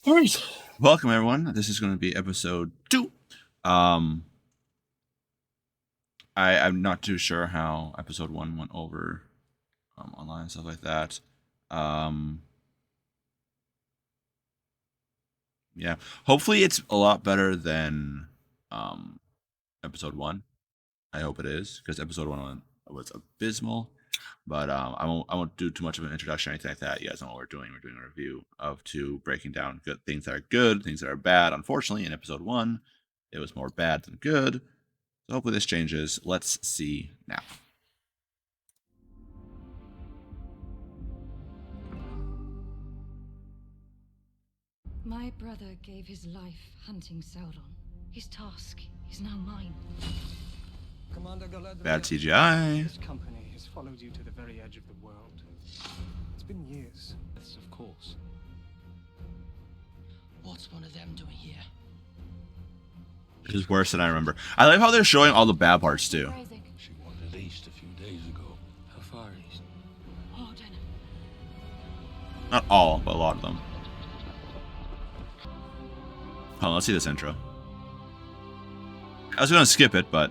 All right, welcome everyone. This is going to be episode 2. Um, I'm not too sure how episode 1 went over online and stuff like that. Um, yeah, hopefully it's a lot better than um, episode 1. I hope it is because episode 1 was abysmal. But I won't do too much of an introduction or anything like that. You guys know what we're doing. We're doing a review of 2, breaking down good things that are good, things that are bad. Unfortunately, in episode 1, it was more bad than good. So hopefully this changes. Let's see now. My brother gave his life hunting Sauron. His task is now mine. Commander Galadriel, Bad CGI. this company has followed you to the very edge of the world. It's been years. Yes, of course. What's one of them doing here? This is worse than I remember. I like how they're showing all the bad parts too. She wandered east a few days ago. How far east? Arden. Not all, but a lot of them. Hold on, let's see this intro. I was gonna skip it, but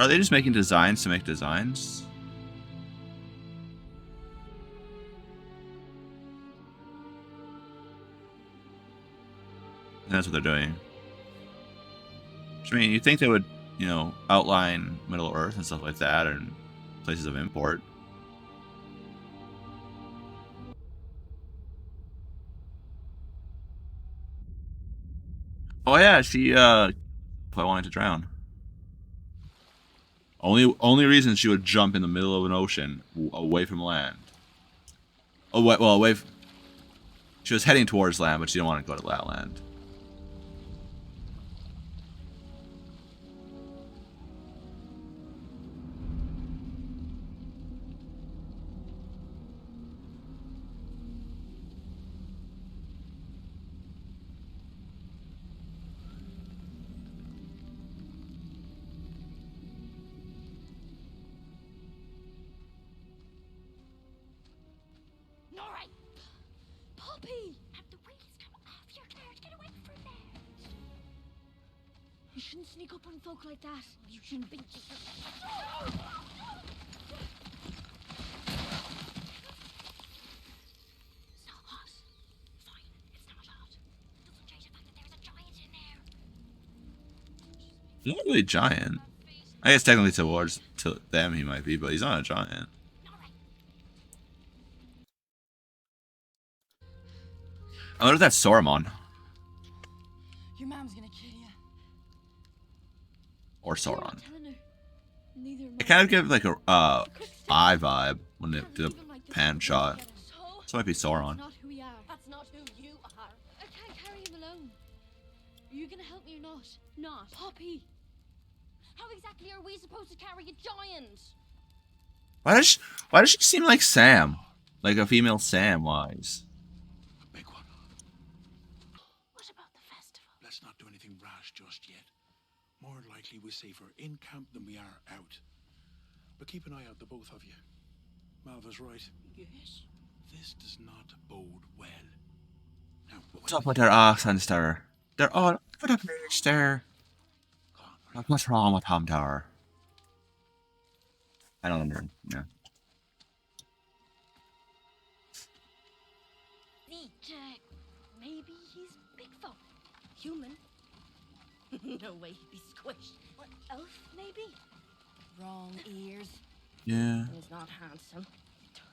are they just making designs to make designs? And that's what they're doing. I mean, you'd think they would, outline Middle Earth and stuff like that, and places of import. Oh yeah, she if I wanted to drown. Only reason she would jump in the middle of an ocean away from land. Oh, well, away. She was heading towards land, but she didn't want to go to that land. Nori! Poppy! Have the wheels come off your car to get away from there. You shouldn't sneak up on folk like that. You shouldn't be. It's not hot. Fine, it's not hot. Doesn't change the fact that there's a giant in there. He's not really giant. I guess technically towards to them he might be, but he's not a giant. I wonder if that's Saruman. Your mom's gonna kill you. Or Sauron. Neither It kind of gives like a eye vibe when they did a pan shot. So it might be Sauron. Not who we are. That's not who you are. I can't carry him alone. Are you gonna help me or not? Not. Poppy! How exactly are we supposed to carry a giant? Why does she seem like Sam? Like a female Sam wise. A big one. What about the festival? Let's not do anything rash just yet. More likely we're safer in camp than we are out. But keep an eye out, the both of you. Malva's right. Yes. This does not bode well. Now, What's up with their accents there? They're all over the place there. Like, what's wrong with Tom Tower? I don't know. Yeah. Maybe he's Bigfoot. Human? No way he'd be squished. What, elf, maybe? Wrong ears. Yeah. And he's not handsome.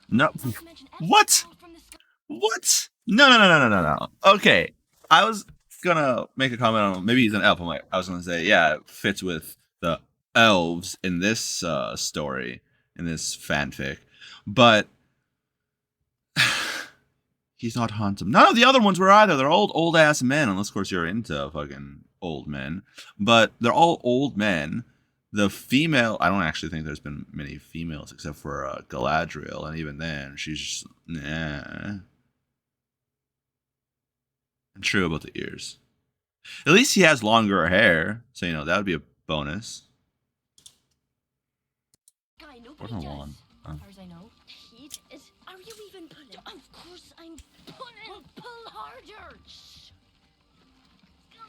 No. Not to mention What? elves from the sky. What? No. Okay. I was gonna make a comment on maybe he's an elf. I was gonna say, yeah, it fits with the elves in this story, in this fanfic. But he's not handsome. None of the other ones were either. They're old ass men, unless of course you're into fucking old men. But they're all old men. The female, I don't actually think there's been many females except for Galadriel, and even then, she's just nah. And true about the ears. At least he has longer hair, so you know that would be a bonus. Guy, Or nobody no does. one. As far as I know. He did. Are you even pulling? Of course I'm pulling. Well, pull harder. Shh.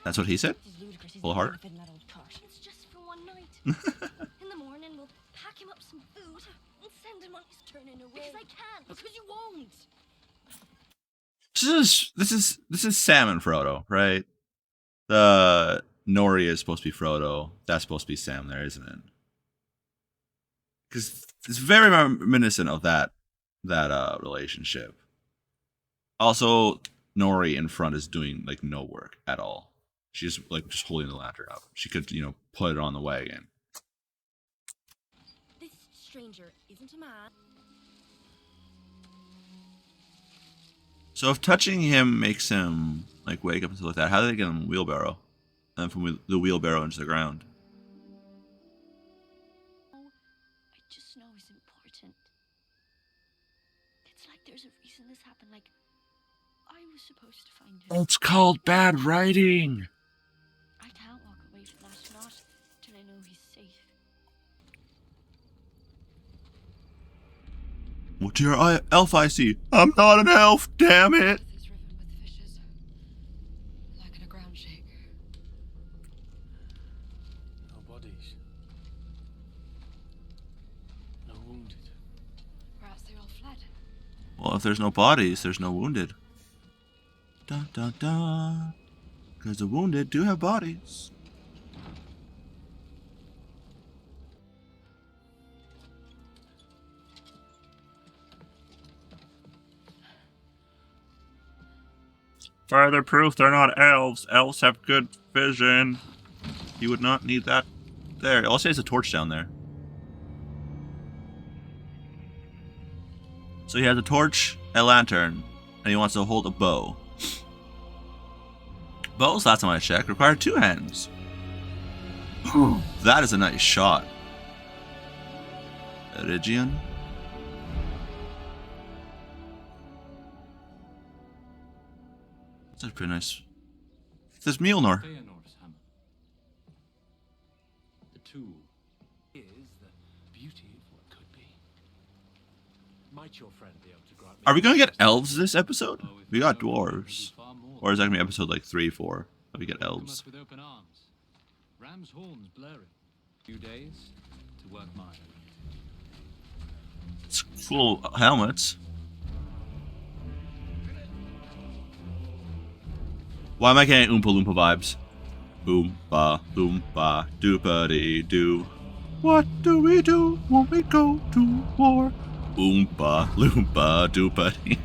That's what he said. This is ludicrous. He's Pull not harder? gonna fit in that old cart. It's just for one night. In the morning, we'll pack him up some food and send him on his turning away. Because I can't. Because you won't. This is Sam and Frodo, right? The Nori is supposed to be Frodo. That's supposed to be Sam there, isn't it? Because it's very reminiscent of that relationship. Also, Nori in front is doing like no work at all. She's like just holding the lantern up. She could, put it on the wagon. This stranger isn't a man. So if touching him makes him like wake up and stuff like that, how do they get him a wheelbarrow? And then from the wheelbarrow into the ground. I just know it's important. It's like there's a reason this happened. Like, I was supposed to find him. It's called bad writing. I can't walk away from that, not till I know he's safe. What to your elf I see? I'm not an elf, damn it! It's riven with fishes, like in a ground shake. No bodies. No wounded. Perhaps they all fled. Well, if there's no bodies, there's no wounded. Dun dun dun. Because the wounded do have bodies. Further proof they're not elves. Elves have good vision. You would not need that there. I'll say there's a torch down there. So he has a torch, a lantern, and he wants to hold a bow. Bows, last time I checked, require 2 hands. That is a nice shot. Erigion. That's pretty nice. There's Mjolnir. Feanor's hammer. The tool is the beauty of what could be. Might your friend be able to grant me? Are we gonna get elves this episode? Oh, if We got so, it will be dwarves. far more Or is that than gonna be episode like 3, 4? That we get welcome elves. us with open arms. Ram's horns blaring. Few days to work mine. It's cool helmets. Why am I getting Oompa Loompa vibes? Oompa Loompa doopa dee doo. What do we do when we go to war? Oompa Loompa doopa dee.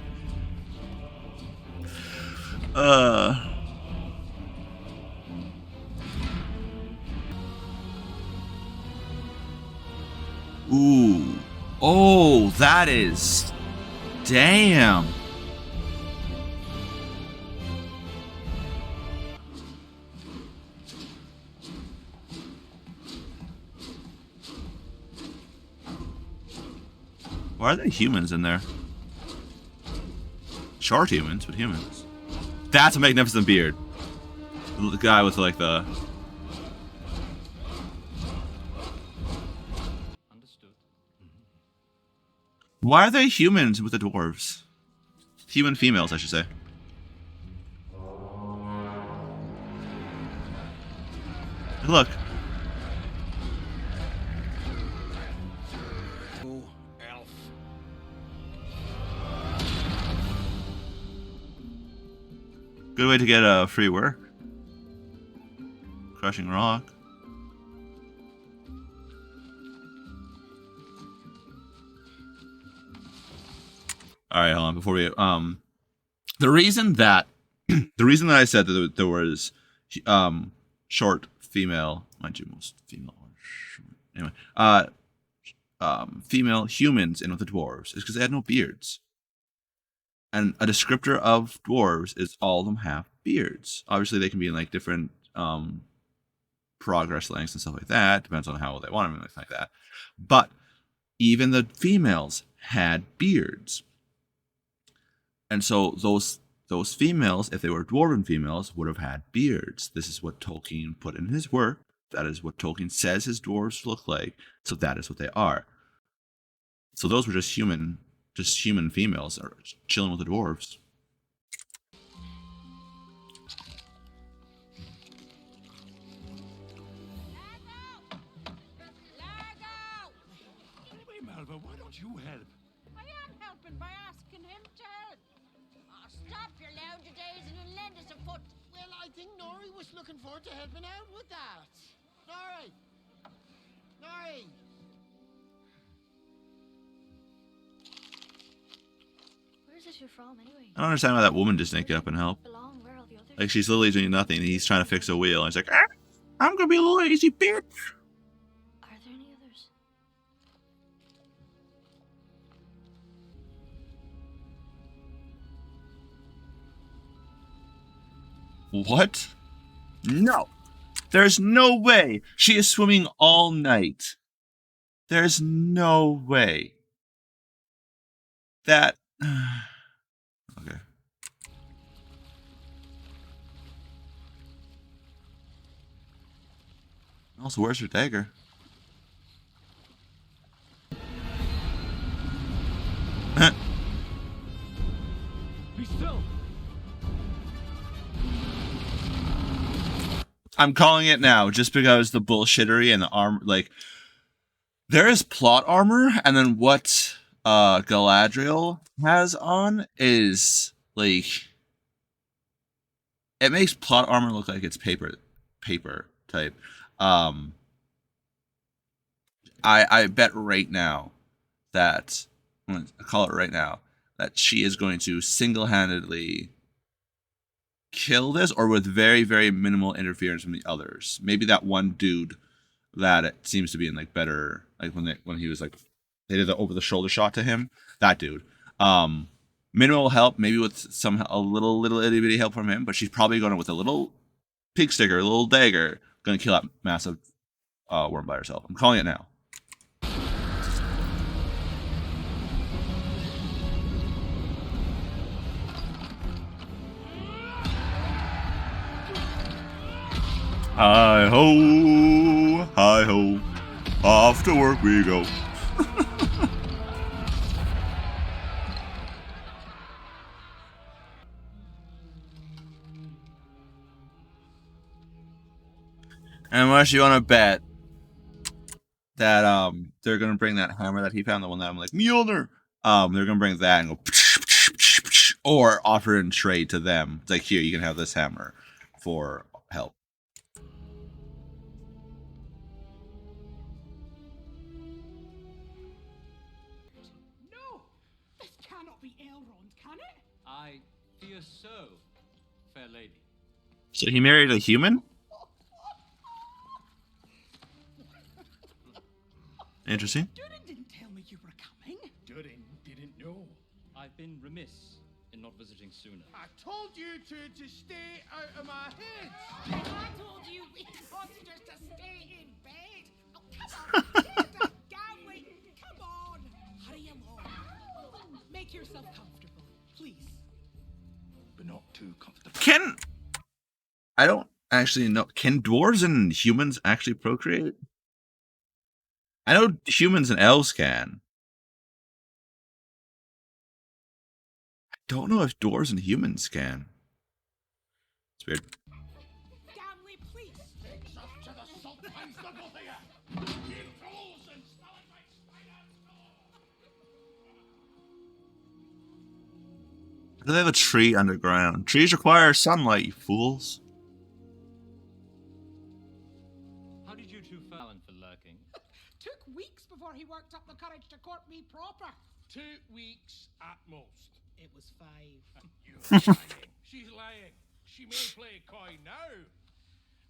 Ooh. Oh, that is. Damn. Why are there humans in there? Short humans, but humans. That's a magnificent beard. The guy with like the. Understood. Why are they humans with the dwarves? Human females, I should say. Look. Oh, elf. Good way to get free work. Crushing rock. All right, hold on. Before we the reason that I said that there was short female, mind you, most female are short. Anyway, female humans in with the dwarves is because they had no beards. And a descriptor of dwarves is all of them have beards. Obviously, they can be in like different progress lengths and stuff like that. Depends on how they want them and things like that. But even the females had beards. And so those those females, if they were dwarven females, would have had beards. This is what Tolkien put in his work. That is what Tolkien says his dwarves look like. So that is what they are. So those were just human females or chilling with the dwarves. Anyway, Malva, why don't you help? I am helping by asking him to help. Oh, stop your louder days and lend us a foot. Well, I think Nori was looking forward to helping out with that. Nori! Nori! Where's this you're from, anyway? I don't understand why that woman just didn't get up and help. Belong, where are the others? Like, she's literally doing nothing. And he's trying to fix a wheel. And he's like, ah, I'm gonna be a lazy bitch. Are there any others? What? No. There's no way. She is swimming all night. There's no way. That. Okay. Also, where's her dagger? Be still. I'm calling it now, just because the bullshittery and the armor, like, there is plot armor, and then what Galadriel has on is like, it makes plot armor look like it's paper type. I bet right now that I'm gonna call it right now that she is going to single-handedly kill this, or with very, very minimal interference from the others. Maybe that one dude that it seems to be in like better, like when he was like, they did the over the shoulder shot to him. That dude. Minimal help, maybe with a little itty bitty help from him, but she's probably going with a little pig sticker, a little dagger, going to kill that massive worm by herself. I'm calling it now. Hi ho, off to work we go. Unless you want to bet that they're gonna bring that hammer that he found, the one that I'm like Mjolnir. They're gonna bring that and go, or offer in trade to them. It's like, here, you can have this hammer for help. No! This cannot be Elrond, can it? I fear so, fair lady. So he married a human? Interesting. Durin didn't tell me you were coming. Durin didn't know. I've been remiss in not visiting sooner. I told you to stay out of my head. I told you imposters to stay in bed. Oh, come on, get the Gowling. Come on, hurry along. Make yourself comfortable, please. But not too comfortable. I don't actually know. Can dwarves and humans actually procreate? I know humans and elves can. I don't know if dwarves and humans can. It's weird. Gowling, please. Takes us to the Sultan's the both of you. You fools and stalagmites, Do they have a tree underground? Trees require sunlight, you fools. How did you two Fallon for lurking? Took weeks before he worked up the courage to court me proper. 2 weeks at most. It was 5. You're lying. She's lying. She may play coy now.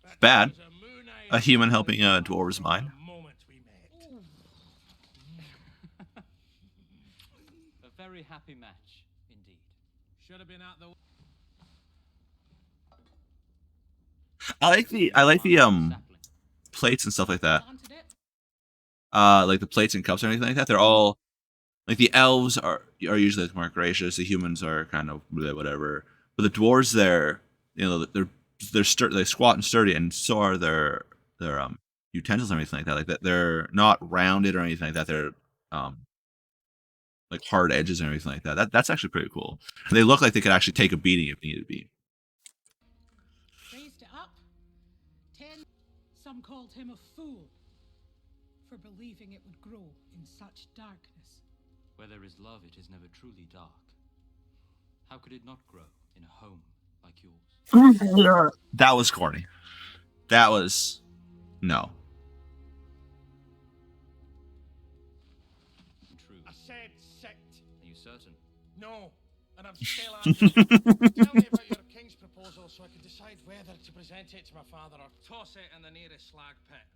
But Bad. there was a moon-eyed A human helping a dwarf's the mind. moment we met. A very happy match, indeed. Should have been at the. I like the plates and stuff like that. Planted it. Like the plates and cups or anything like that. They're all like, the elves are usually like more gracious. The humans are kind of bleh, whatever. but the dwarves there, they're they squat and sturdy, and so are their utensils and everything like that. Like that, they're not rounded or anything like that. They're like hard edges and everything like that. That's actually pretty cool. They look like they could actually take a beating if needed to be. Raised it up. 10. Some called him a fool for believing it would grow in such darkness. Where there is love, it is never truly dark. How could it not grow in a home like yours? That was corny. That was no. True. I said sit. Are you certain? No, and I'm still asking. Tell me about your king's proposal so I can decide whether to present it to my father or toss it in the nearest slag pit.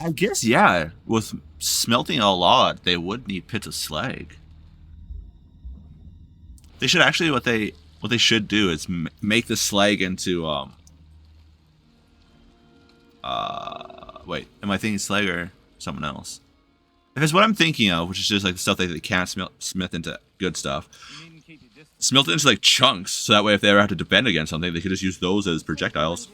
I guess yeah. With smelting a lot, they would need pits of slag. They should actually what they should do is make the slag into wait, am I thinking slag or something else? If it's what I'm thinking of, which is just like the stuff that they can't smith into good stuff, smelt it into like chunks, so that way if they ever have to defend against something, they could just use those as projectiles,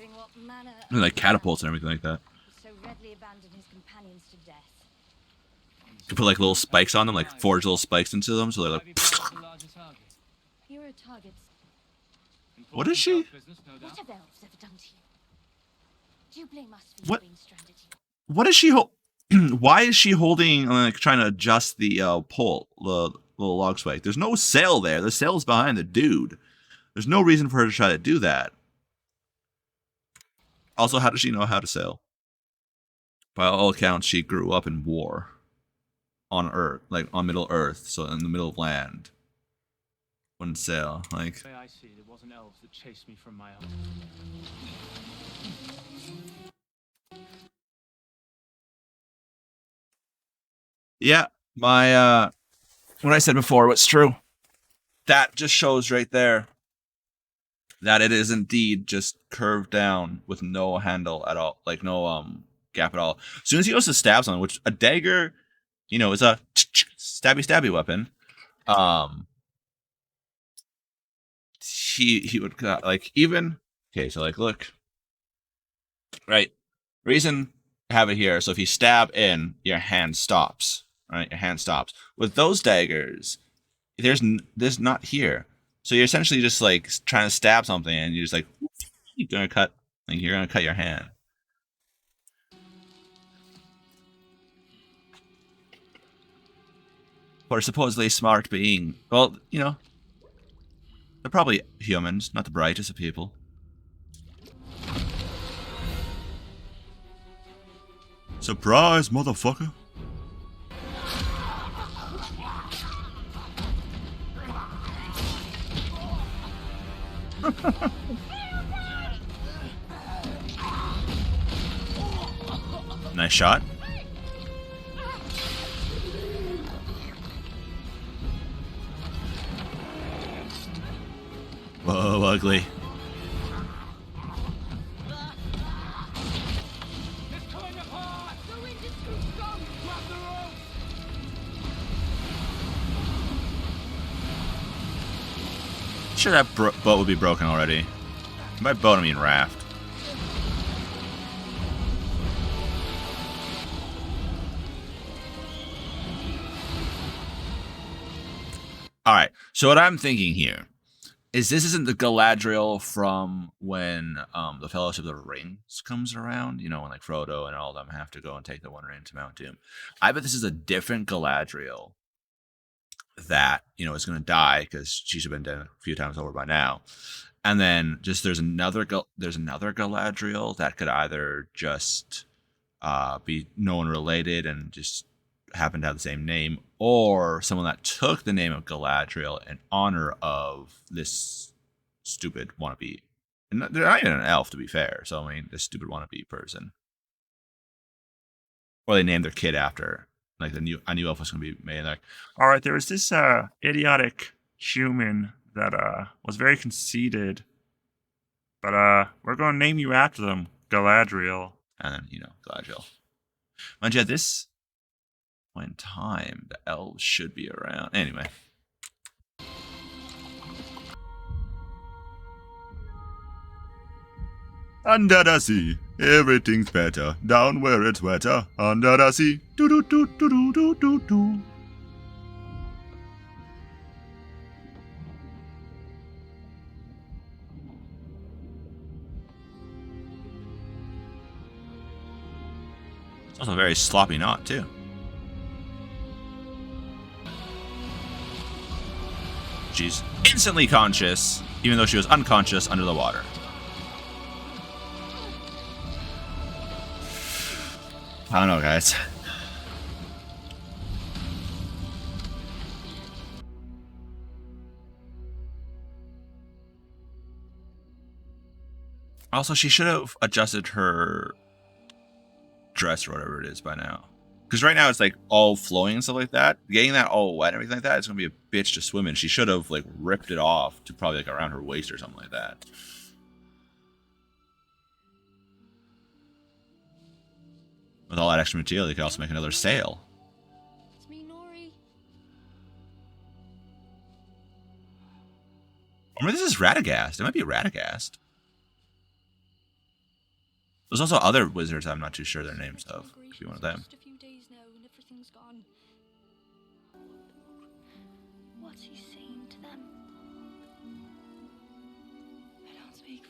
and like catapults and everything like that. So readily abandoned his companions to death. You could put like little spikes on them, like forge little spikes into them, so they're like. Here are targets. What is she? What have elves ever done to you? Do you blame us for What? being stranded here? What is she? Why is she holding, like, trying to adjust the pole, the little log spike? There's no sail there. The sail's behind the dude. There's no reason for her to try to do that. Also, how does she know how to sail? By all accounts, she grew up in war on Earth, like on Middle Earth, so in the middle of land. Wouldn't sail, like. The way I see it, it wasn't elves that chased me from my home. Yeah, my what I said before was true. That just shows right there that it is indeed just curved down with no handle at all, like no gap at all. As soon as he goes to stab someone, which a dagger, is a stabby weapon. He would like even okay. So like look, right. Reason to have it here. So if you stab in, your hand stops. Right, your hand stops. With those daggers, there's not here. So you're essentially just like trying to stab something, and you're just like you're gonna cut your hand. For supposedly smart being, well, they're probably humans, not the brightest of people. Surprise, motherfucker. Nice shot. Whoa, ugly. Sure that boat would be broken already. By boat I mean raft. Alright, so what I'm thinking here is this isn't the Galadriel from when the Fellowship of the Rings comes around, when like Frodo and all of them have to go and take the One Ring to Mount Doom. I bet this is a different Galadriel that is going to die because she should have been dead a few times over by now, and then just there's another Galadriel that could either just be no one related and just happen to have the same name, or someone that took the name of Galadriel in honor of this stupid wannabe, and they're not even an elf to be fair. So I mean, this stupid wannabe person, or they named their kid after. Like a new elf was gonna be made. Like, all right, there was this idiotic human that was very conceited, but we're gonna name you after them, Galadriel. And then Galadriel. Mind you, this point in time, the elves should be around. Anyway. Under the sea, everything's better. Down where it's wetter. Under the sea. Do do do do do do do do. It's also a very sloppy knot, too. She's instantly conscious, even though she was unconscious under the water. I don't know, guys. Also, she should have adjusted her dress or whatever it is by now. Because right now it's like all flowing and stuff like that. Getting that all wet and everything like that, it's going to be a bitch to swim in. She should have like ripped it off to probably like around her waist or something like that. With all that extra material, you could also make another sail. It's me, Nori. Or maybe this is Radagast. It might be Radagast. There's also other wizards I'm not too sure their names of. Could be one of them. Just a few days now and everything's gone. What's he saying to them? I don't speak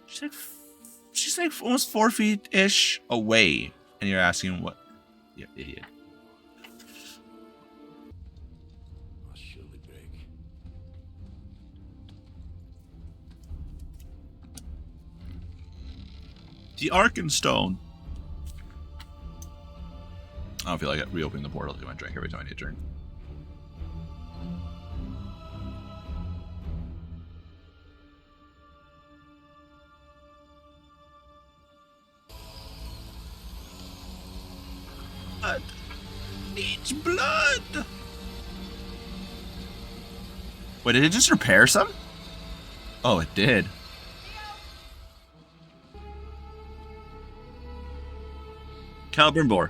Firefly. She's like almost 4 feet-ish away. And you're asking what? You idiot. Must surely break. The Arkenstone. I don't feel like reopening the portal to get my drink every time I need a drink. Blood needs blood. Wait, did it just repair some? Oh, it did. Celebrimbor.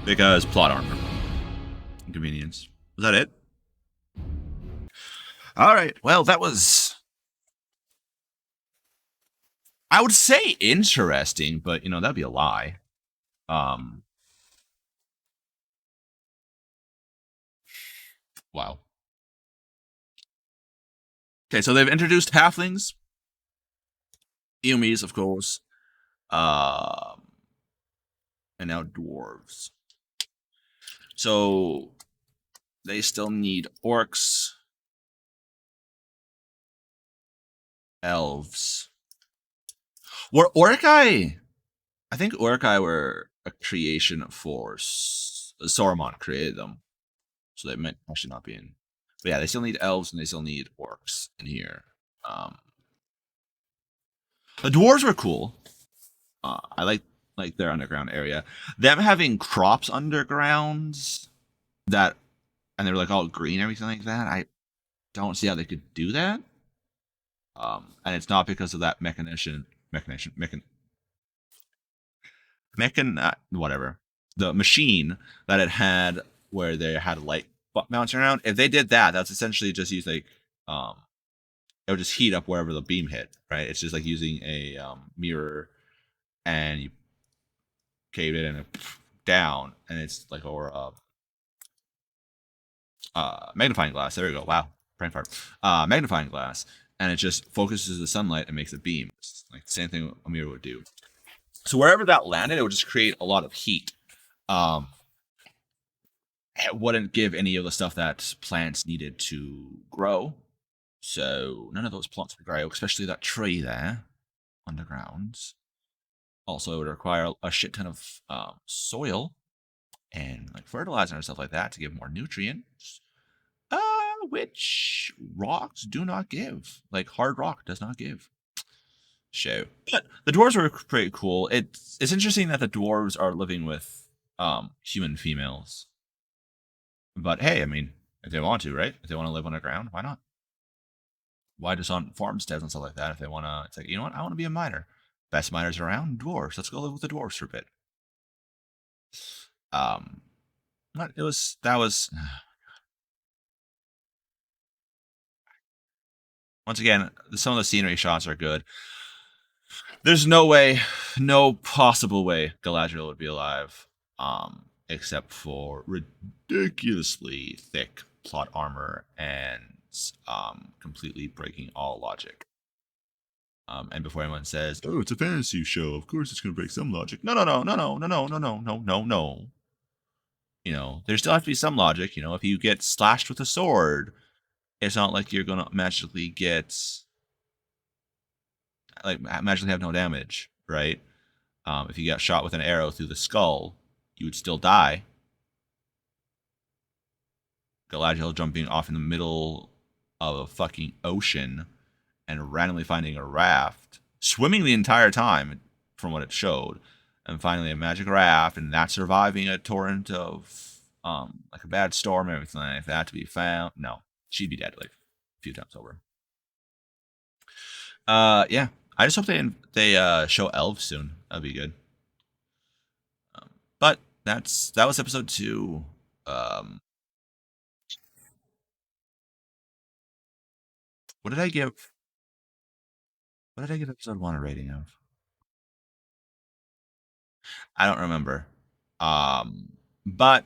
Because plot armor. Inconvenience. Was that it? Alright, well, that was... I would say interesting, but, you know, that'd be a lie. Wow. Okay, so they've introduced halflings. Eomes, of course. And now dwarves. So they still need orcs. Elves. Were Orcai? I think Orcai were a creation of Force. Saruman created them. So they might actually not be in. But yeah, they still need elves and they still need orcs in here. The dwarves were cool. I like their underground area. Them having crops underground that, and they were like all green, everything like that. I don't see how they could do that. And it's not because of that whatever. The machine that it had where they had light bouncing around. If they did that, that's essentially just use like it would just heat up wherever the beam hit, right? It's just like using a mirror and you cave it and down, and it's like or magnifying glass. There we go. Wow, brain fart. Magnifying glass, and it just focuses the sunlight and makes a beam. It's like the same thing a mirror would do. So wherever that landed, it would just create a lot of heat. It wouldn't give any of the stuff that plants needed to grow. So none of those plants would grow, especially that tree there underground. Also, it would require a shit ton of soil and like fertilizer and stuff like that to give more nutrients, which rocks do not give. Like hard rock does not give. So, but the dwarves were pretty cool. It's interesting that the dwarves are living with human females. But hey, I mean, if they want to, right? If they want to live underground, why not? why just on farmsteads and stuff like that if they want to? It's like, you know what? I want to be a miner. Best miners around, dwarves. Let's go live with the dwarves for a bit. But that was once again, some of the scenery shots are good. There's no way, no possible way Galadriel would be alive, except for ridiculously thick plot armor and completely breaking all logic. And before anyone says, "Oh, it's a fantasy show, of course it's going to break some logic," no. You know, there still has to be some logic. You know, if you get slashed with a sword, it's not like you're going to magically magically have no damage, right? If you got shot with an arrow through the skull, you would still die. Galadriel jumping off in the middle of a fucking ocean and randomly finding a raft, swimming the entire time from what it showed, and finally a magic raft, and not surviving a torrent of like a bad storm and everything like that to be found. No, she'd be dead like a few times over. Yeah, I just hope they show elves soon. That'd be good. But that was episode 2. What did I give episode 1 a rating of? I don't remember. But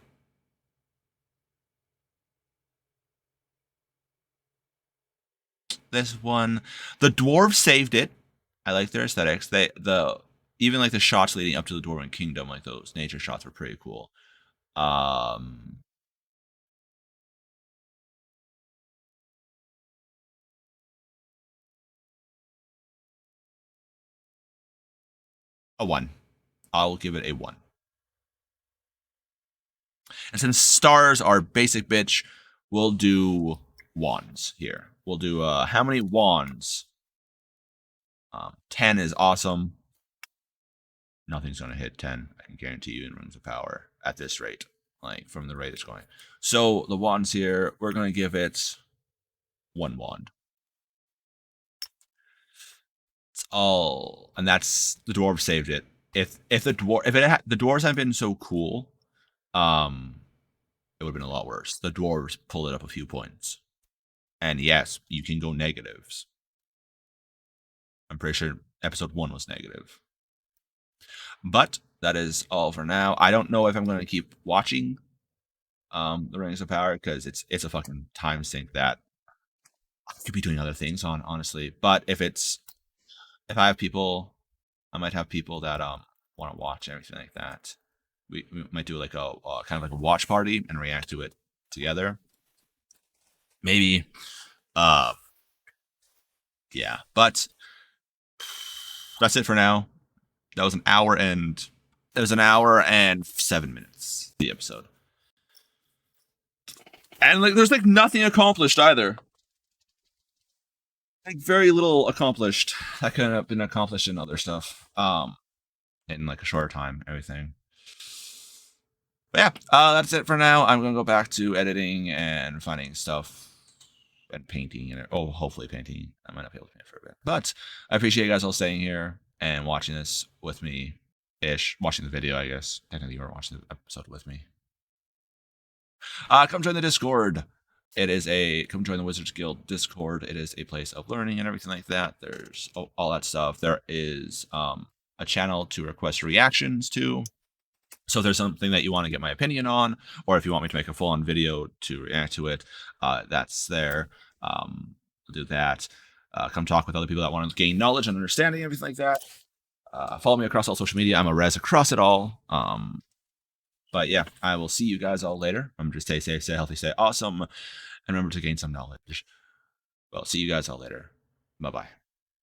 this one, the dwarves saved it. I like their aesthetics. Even like the shots leading up to the Dwarven Kingdom, like those nature shots were pretty cool. A 1. I'll give it a 1. And since stars are basic bitch, we'll do wands here. We'll do how many wands? 10 is awesome. Nothing's gonna hit 10. I can guarantee you in Rings of Power at this rate, like from the rate it's going. So the wands here, we're gonna give it 1 wand. It's all, and that's the dwarves saved it. If the dwarves hadn't been so cool, it would have been a lot worse. The dwarves pulled it up a few points. And yes, you can go negatives. I'm pretty sure episode 1 was negative. But that is all for now. I don't know if I'm going to keep watching The Rings of Power, because it's a fucking time sink that I could be doing other things on, honestly. But if I have people, I might have people that want to watch and everything like that. We might do like a kind of like a watch party and react to it together. Maybe. Yeah, but that's it for now. That was an hour and 7 minutes, the episode. And like there's like nothing accomplished either. Like very little accomplished. That could have been accomplished in other stuff. In like a shorter time, everything. But yeah, that's it for now. I'm gonna go back to editing and finding stuff and painting and hopefully painting. I might not be able to paint for a bit, but I appreciate you guys all staying here and watching this with me watching the video. I guess technically you were watching the episode with me. Come join the Discord. Come join the Wizards Guild Discord. It is a place of learning and everything like that. There's all that stuff. There is a channel to request reactions to. So if there's something that you want to get my opinion on, or if you want me to make a full-on video to react to it, that's there. I'll do that. Come talk with other people that want to gain knowledge and understanding, everything like that. Follow me across all social media. I'm a res across it all. But yeah, I will see you guys all later. Remember to stay safe, stay healthy, stay awesome, and remember to gain some knowledge. Well, see you guys all later. Bye-bye.